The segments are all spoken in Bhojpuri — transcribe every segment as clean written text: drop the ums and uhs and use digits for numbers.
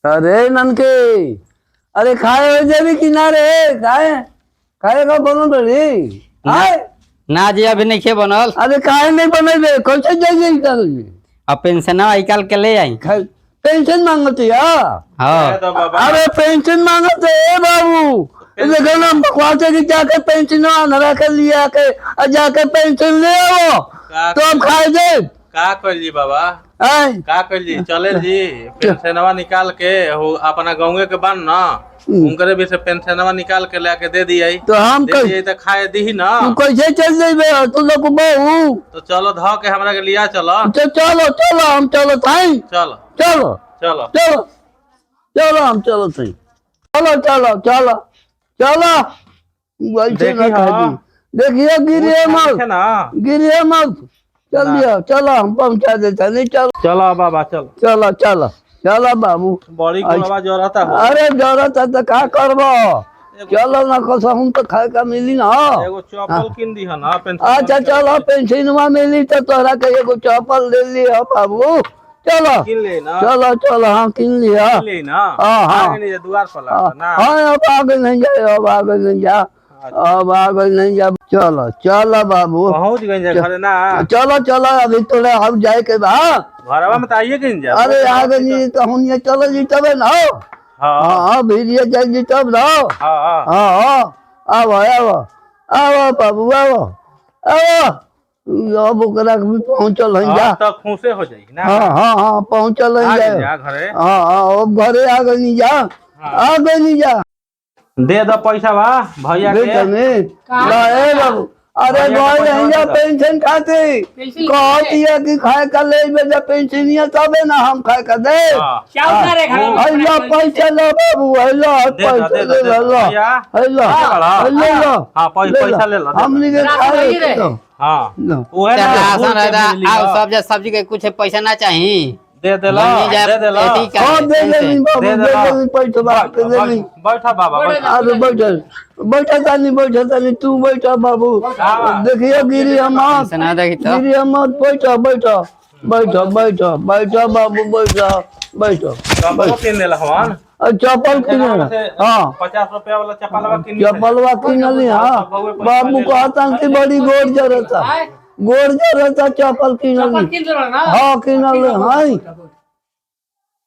अरे ननके, अरे खाए हो जाबी किनारे खाए खाए का बनल बड़ी खाए ना जी अभी नहीं खे बनल। अरे खाए नहीं बनेबे कैसे जाइए इधर अब पेंशन निकाल के ले आई। पेंशन मांगते हाँ अरे पेंशन मांगते है बाबू देखो ना बकवास की जाके पेंशन आना के लिया के जाके पेंशन ले आओ तो हम खाए दे का करी बाबा हैं? का करी चले जी पेंशनवा निकाल के हो अपना गाँव के बन ना उनकरे भी से पेंशनवा निकाल के लाके दे दिए तो हम दे दिए तो खाए दी ना तू कैसे चल जाइबे तू लोग बहू तो चलो ध के हमरा के लिया चलो तो चलो चलो हम चलो थाई चलो चलो चलो चलो चलो हम चलो थाई चलो चलो चलो चलो वैसे ना देखी हाँ। कह दी देखिए गिरिए है मत ना गिरिए मत चलिए चलो हम पहुंचा देते नहीं चलो चलो बाबा चलो चलो चलो चलो बाबू बड़ी गुड़वा जरूरत है अरे जरूरत है तो क्या करबो चलो ना कसहूं तो खाए का मिली ना एगो चप्पल किन दी है ना पेंशन अच्छा चलो पेंशनवा मिली तो तोहरा के एगो चप्पल ले ली हो बाबू चलो किन ले ना चलो चलो हाँ किन लिया किन ले ना हाँ, हाँ। आगे नहीं द्वार पर हाँ लगा ना हाँ, अब आगे नहीं जाए अब आगे नहीं जा अब आगे नहीं जा चलो चलो बाबू पहुंच गए घरे ना चलो चलो अभी तोड़े हम जाए के बा घरवा में तो आइए किन जा अरे आगे नहीं तो हम ये चलो जी तबे ना हाँ हाँ भीड़िए जाए जी तब ना हाँ हाँ हाँ हाँ आओ आओ आओ बाबू आओ आओ अब ओकरा के भी पहुँचल है जा हाँ, तो खुशे हो जाएगी ना हाँ हाँ हाँ पहुँचल है आ जा गए जा घरे हाँ हाँ अब घरे आगे नहीं जा आगे नहीं जा दे दो पैसा बा भैया के ए बाबू अरे गए नहीं जा पेंशन खाते कहतिया कि खाए का ले बेजा पेंशनिया तबे ना हम खाए का दे हेलो पैसा लो बाबू हेलो पैसा ले लो हेलो हेलो हाँ पैसा ले लो हमने के खाए तो हाँ लो वो है ना आसान भूल के रहता मिली हो। सब सब्जी के कुछ पैसा ना चाहिए। दे दे लो बनी जाए दे दे लो खेती का हाँ दे दे बाबू दे दे दे दे पैसा बात दे दे बैठा बाबा बैठा अरे बैठा तानी तू बैठा बाबू देखिए गिरी हम सुना देखी तो गिरी हम बैठो बैठो बैठो बैठो बैठो बाबू बैठो बैठो चप्पल किन ले हवन चप्पल किने हाँ 50 रुपया वाला चप्पल किन चप्पलवा किनली हाँ बाबू कहता कि बड़ी गोड़ जरूरत गोड़ जरूरत चप्पल किनली हाँ किनली हाँ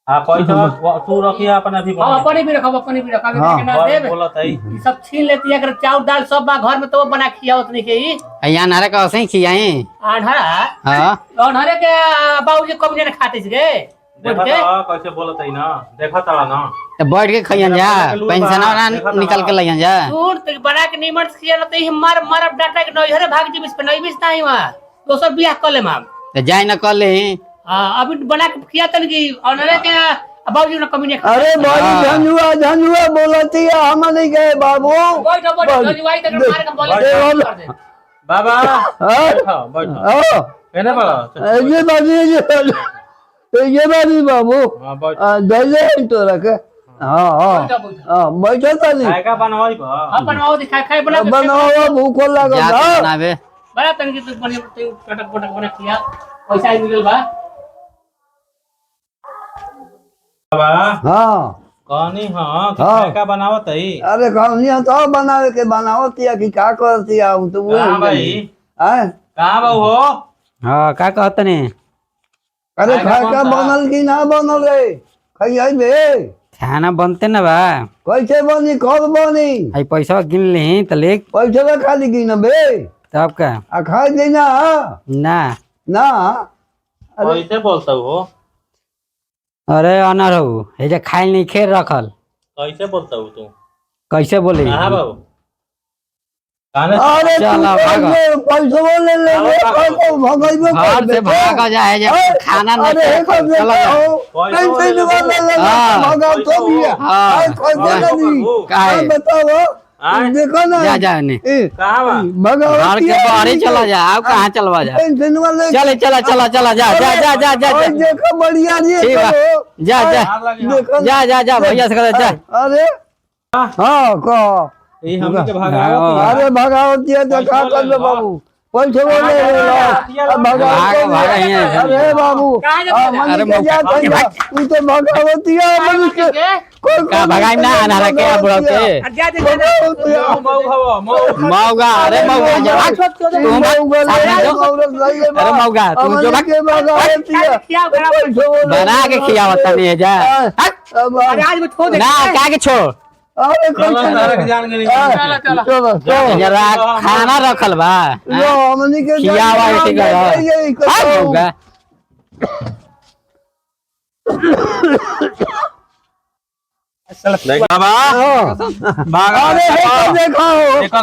हाँ पैसा तू रखिए अपना भी अपने भी रखब अपने भी रखब हाँ, के ना देब बोला था ई सब छीन लेती है अगर चाउर दाल सब बा घर में तो वो बना खियावत नहीं के ई यहाँ नारे का ऐसे ही खियाए। आंधरा हाँ आंधरे के बाबूजी कब जने खाते थे देखा था कैसे बोला था ना देखा था ना तो बैठ के खइयन जा पेंशन ना निकाल के लइयन जा। सुन तो बना के नीमर से खिया तो मार मार डाटा के नैहरे भाग जी इस पे नहीं बिस नहीं वहां दोसर बियाह कर ले हम तो जाए न कर ले हां अभी बना के खिया तन की आंधरे के बाबूजी ने कमी नहीं अरे बड़ी झंझुआ बोलती है हम नहीं गए बाबू बैठो बैठो जजवाई तक मार के बोले कर दे बाबा बैठो बैठो कहने पड़ा ये बाजी बाबू हाँ बैठो दे तो रखे हाँ हाँ हाँ बैठो तानी खाएगा बनवाई बा अपन आओ दिखा खाए बना के बनाओ भूखो लगा जा तो बनावे बड़ा तन की तो बने टटक पटक बना खिया पैसा ही मिलल बा बाबा हाँ कहानी हाँ हाँ। खाएगा बनावत है अरे कहानियां तो बनावे के बनावतिया कि क्या करतिया हम तो वो कहाँ भाई हैं कहाँ बाबू हो हाँ का कहते ने अरे खाएगा खाए का बनता। बनल की ना बनल रे खाइए बे खाना बनते न बा कैसे बनी कब बनी आई पैसा गिन ली तो ले पैसे में खाली की ना बे तब का आ खाए देना ना ना अरे कैसे बोलता हो अरे अनर हो हे जे खाइल नहीं खेर रखल कैसे बोलता हो तू कैसे बोली कहाँ बाबू खाने अरे चल अब भागो। पैसा ले ले भगाइबे घर से भाग जाए जे खाना नहीं अरे खेर कर चलो जा। पैसे वाला ले हाँ। भगाओ तो भी है हाँ। कैसे नहीं काहे? बताओ आए? देखो ना जा जा ने कहाँ बा भगाओ घर के बाहर ही चला जा अब कहाँ चलवा जा पेंशन वाले चले चला चला चला जा जा जा जा जा और जा देखो बढ़िया जी ठीक बा। करो। जा जा हार लगे हाँ। देखो जा जा जा भैया से कर जा अरे हाँ कहो ये हमने के भागा अरे भगावती है तो क्या कर लो बाबू पैसे वो ले लो अब भगवान भागा यहाँ से। अरे बाबू अरे मन के जा तू तो भगवती है मन के का भगाई ना अनारा के बुढ़ा के मौगा अरे मौगा जरा तू अरे मौगा तू जो बना के खियावत नहीं है जा ना क्या के छोड़ जरा खाना रखल बा खियावा मौगा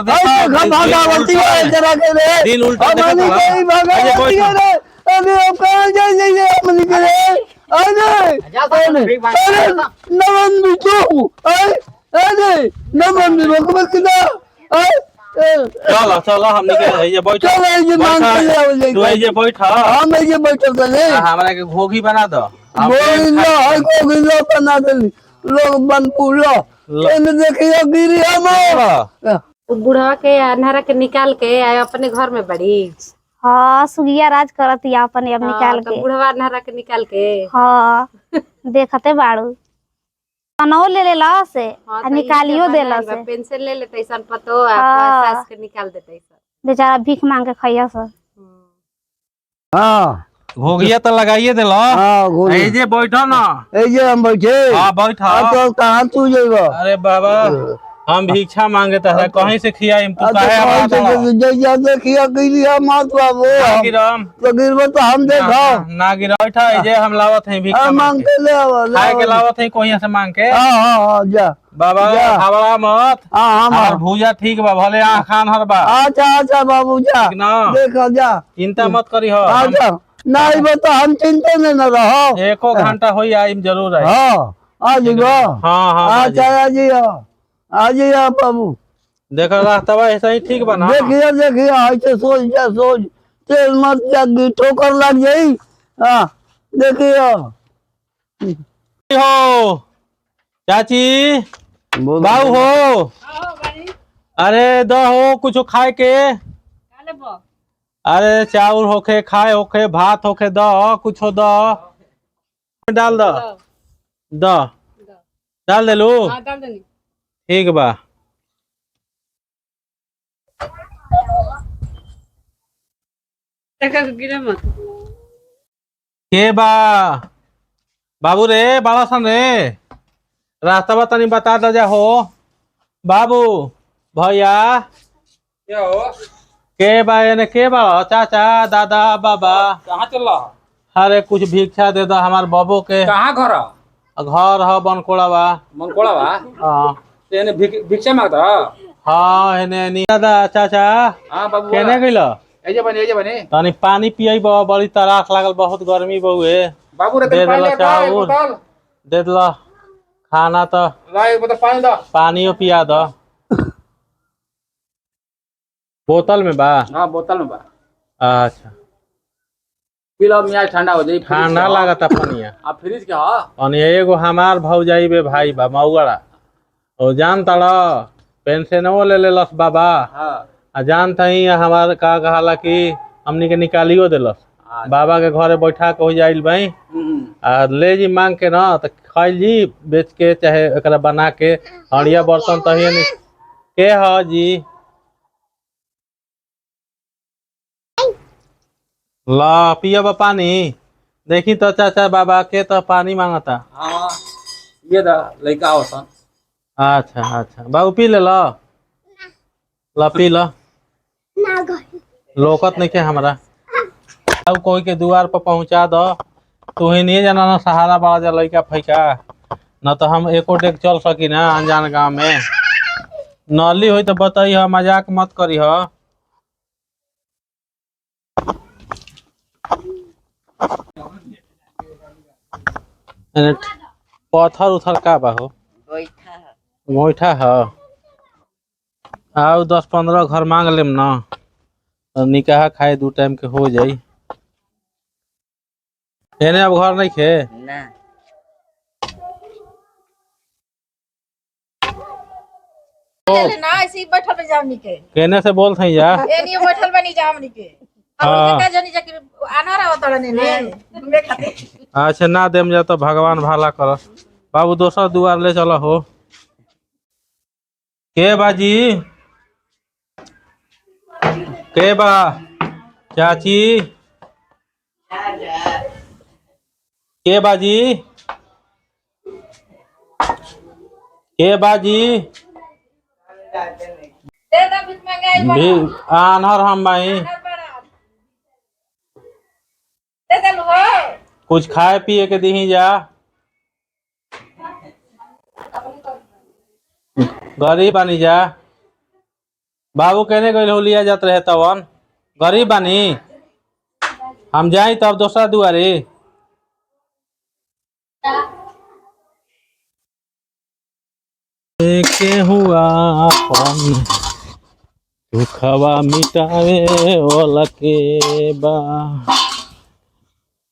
भगवती है जरा के रे दिन उल्टा भगवती है रे अरे कहां जाइए मन के रे अरे नमन बिचू अरे नमन बिचू किदा चलो चलो हमने के ये बैठ चलो ये मान के तू ये बैठ हम ये बैठल करे हमरा के घोगी बना दो गोविंदा है गोविंदा बना दे लोग बन पूरा एने देखियो गिरी हम बुढ़वा के अन्हारा के निकाल के आए अपने घर में बड़ी हाँ सुगिया राज करत या अपने अब निकाल तो के बुढ़वा अन्हारा के निकाल के हाँ देखते बाड़ू कनो ले ला से हाँ, आ निकालियो देला से पेंशन ले लेते सन पतो हाँ। सास के निकाल देते सन बेचारा भीख मांग के खैया सर हां घोगिया तो लगाइए देलो हां गोली ए जे बैठो ना ए जे हम बैठे हां बैठा तो कहां तू जेबो अरे बाबा हम भिक्षा मांगे था कहीं से खियाइम तू काहे हमारा जय देखियो गिरी हम मत बाबू गिरम तो गिरबो तो हम देखो ना गिरा बैठा ए जे हम लावत हैं भिक्षा मांग मांग के ले आओ खाए के लावत हैं कोई से मांग के हां जा बाबा हवड़ा मत हां और भूजा ठीक बा भले आ खान हर बा अच्छा अच्छा बाबू जा ठीक ना देखो जा चिंता मत करी हो अच्छा नहीं बता हम चिंता में न रहो एको घंटा होई आइम जरूर आई हाँ आज गो हां हां अच्छा आज बाबू देखो रास्ता ऐसा ही ठीक बना देखिए ऐसे सोच जा सोच तेल मत जा ठोकर लग जाई हाँ देखियो हो चाची बाबू हो अरे दो हो कुछ खाए के अरे चावल होखे खाए होखे भात होखे दो कुछ दो डाल दो दो डाल दे लू ठीक बा के बा बाबू रे बाबा सन रे रास्ता बा तनी बता दो जा हो बाबू भैया क्या हो के बा यानी के बा चाचा दादा बाबा कहाँ चल रहा अरे कुछ भिक्षा दे दो हमार बाबू के कहाँ घर घर है बनकोड़ा बा मनकोड़ा बा हाँ तेने भिक्षा मांगता हाँ एने दादा चाचा हाँ बाबू केने गइलो एजे बने तनी पानी पियई बड़ी तरास लागल बहुत गर्मी बहुए बाबू रे दे पानी देला ले चाउर बोतल दे दिला खाना तो ला एक बोतल पानी दो पानियो पिया दो बोतल में बा हाँ बोतल में बा अच्छा पी लो मियाँ ठंडा हो जाए ठंडा लागता पनिया आप फ्रिज के हाँ और एगो हमार भौजाई बे भाई बा मऊगड़ा ओ जान तड़ा पेंशनो ले लेलस बाबा हाँ आ जानता ही हमार का कहाला कि हमनी के निकालियो देलस बाबा के घरे बैठा के हो जाइल भाई आ ले जी मांग के ना तो खाइल जी बेच के चाहे एकरा बना के हड़िया बर्तन तहिए नहीं के ह जी ला पिया बा पानी देखी तो चाचा बाबा के तो पानी मांगता हाँ ये दा लड़का हो सन अच्छा अच्छा बाबू पी ले ला पी ला लोकत नहीं के हमरा अब कोई के द्वार पर पहुंचा दो तू ही नहीं जाना ना सहारा बड़ा जा लड़का फैका न तो हम एको डेक चल सकी ना अनजान गांव में नली हुई तो बताई ह मजाक मत करी ह पत्थर उथर का बा हो गोईठा है आओ 10-15 घर मांग लेम ना तो निकाह खाए 2 टाइम के हो जाई एने अब घर नहीं खे ना ले ना ऐसे ही बैठल पे जामनी के केने से बोल थई जा ए नहीं बैठल बनी जामनी के अब हाँ। का जनी जाके आना रहा तोड़ा ने घूमे खातिर अच्छा ना देम जा तो भगवान भाला कर बाबू दोसर दुआर ले चलो हो के बाजी के बा चाची के बाजी के बाजी दे दा बीच महंगाई भी आनर हम भाई दे दे लो कुछ खाए पिए के दी जा गरीब बानी जा बाबू कहने गए हो लिया जात रहे तवन गरीब बानी हम जाई तब दोसरा दुआरे के हुआ अपन दुखवा मिटावे वाला के बा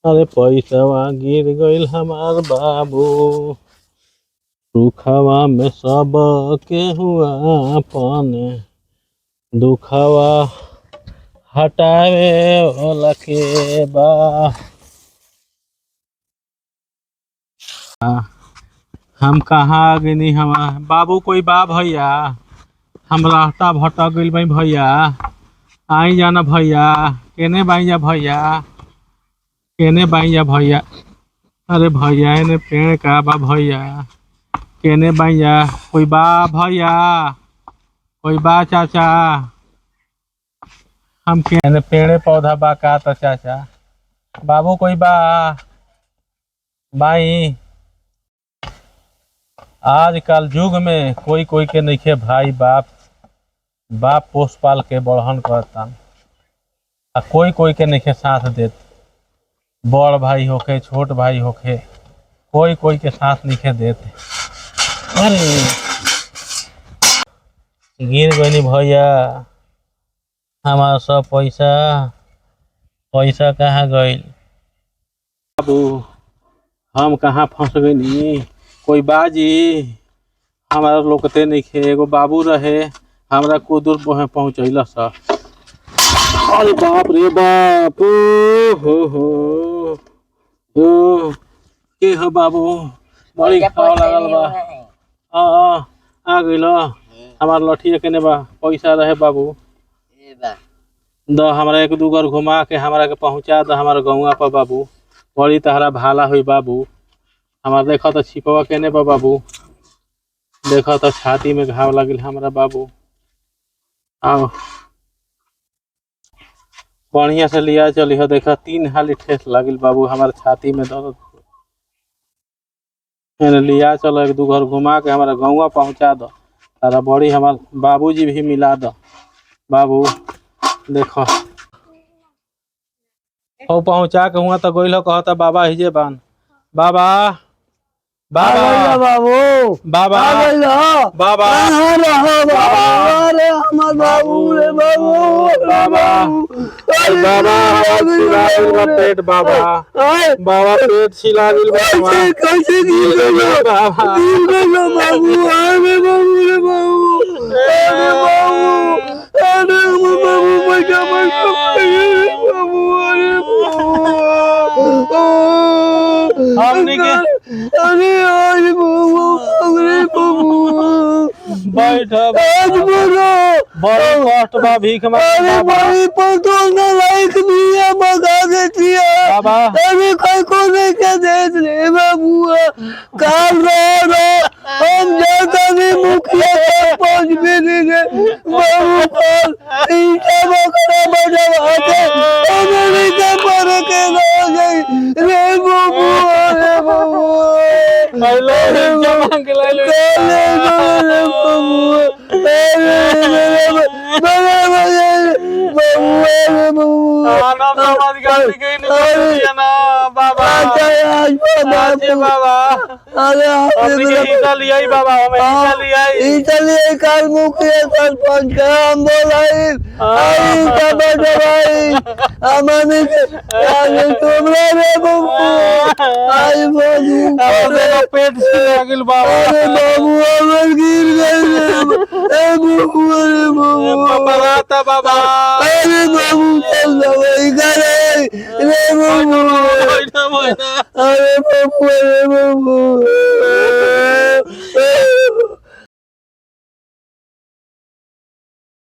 अरे पैसवा गिर गइल हमार बाबू दुखवा में सब के हुआ अपन दुखवा हटावे वाला के बा हम कहाँ आ गई हम बाबू कोई बा भैया हम रास्ता भटक गइल भाई भैया आई जाना भैया केने बाई जा भैया केने बाई जा भैया अरे भैया ने पेड़ का बा भैया केने बाई जा कोई बा भैया कोई बा चाचा हम केने पेड़े पौधा बा का तो चाचा बाबू कोई बा बाई आजकल युग में कोई कोई के नइखे भाई बाप पोस पाल के बढ़न करता आ कोई कोई के नइखे साथ देत बड़ भाई होखे छोट भाई होखे कोई कोई के साथ नइखे देत अरे गिर गइनी भैया हमारा सब पैसा कहाँ गइल बाबू हम कहाँ फंस गइनी कोई बाजी हमारा लोकते नहीं खे एगो बाबू रहे हमरा को दूर पहुँचल सा अरे बाप रे बाप हो के हो बाबू बड़ी खाव लागल बा आ गइल हमार लठिया केने बा पैसा रहे बाबू द हमरा एक दू घर घुमा के हमरा के पहुँचा द हमारा गौवा पर बाबू बड़ी तहरा भाला हुई बाबू हमारा देखा तो छिपवा केने बा बाबू देखा तो छाती में घाव लगिल हमारा बाबू आओ बढ़िया से लिया चली हो देखा 3 हाली ठेस लगिल बाबू हमारे छाती में दर्द लिया चलो एक दू घर घुमा के हमारा गौवा पहुँचा दो तारा बड़ी हमार बाबूजी भी मिला दो बाबू देखो हो पहुँचा के हुआ तो गोइल कहता बाबा हिजे बान बाबा बाबा बाबू बाबा बाबा अरे हमार बाबू रे बाबू बाबा बाबा पेट बाबा बाबा पेट छिला गेल बाबा कैसे गिर गइल बाबा बाबू अरे बाबू रे बाबू अरे बाबू बैठा बाबू अरे हमने के अरे अरे बाबू अरे बाबू बैठ बोलो बड़ी कष्ट बा भीख में अरे भाई पतो न लाइक दिया मगा देती है बाबा अरे कोई को नहीं के देत रे बाबू काल रो हम जाता नहीं मुखिया पहुंच भी नहीं गए बाबू काल इनका बकरा बजा आके उन्होंने के पर के हो गई रे बाबू अरे बाबू पहले जमा के ले ले बाबू आना समाज गाड़ी गई नहीं ना बाबा आज अरे बाबा अरे हमनी के हिस्सा लिया बाबा हमें हिस्सा लिया इसलिए कल मुखिया सरपंच के हम बोलाई आई सब दवाई हमने के तुमरे रे बबू आई बाबू मेरा पेट से लगिल बाबा अरे बाबू अमर गिर गए ए बाबू अरे बाबू बाबा बाबा अरे बाबू चल दवाई करे रे बाबू अरे बाबू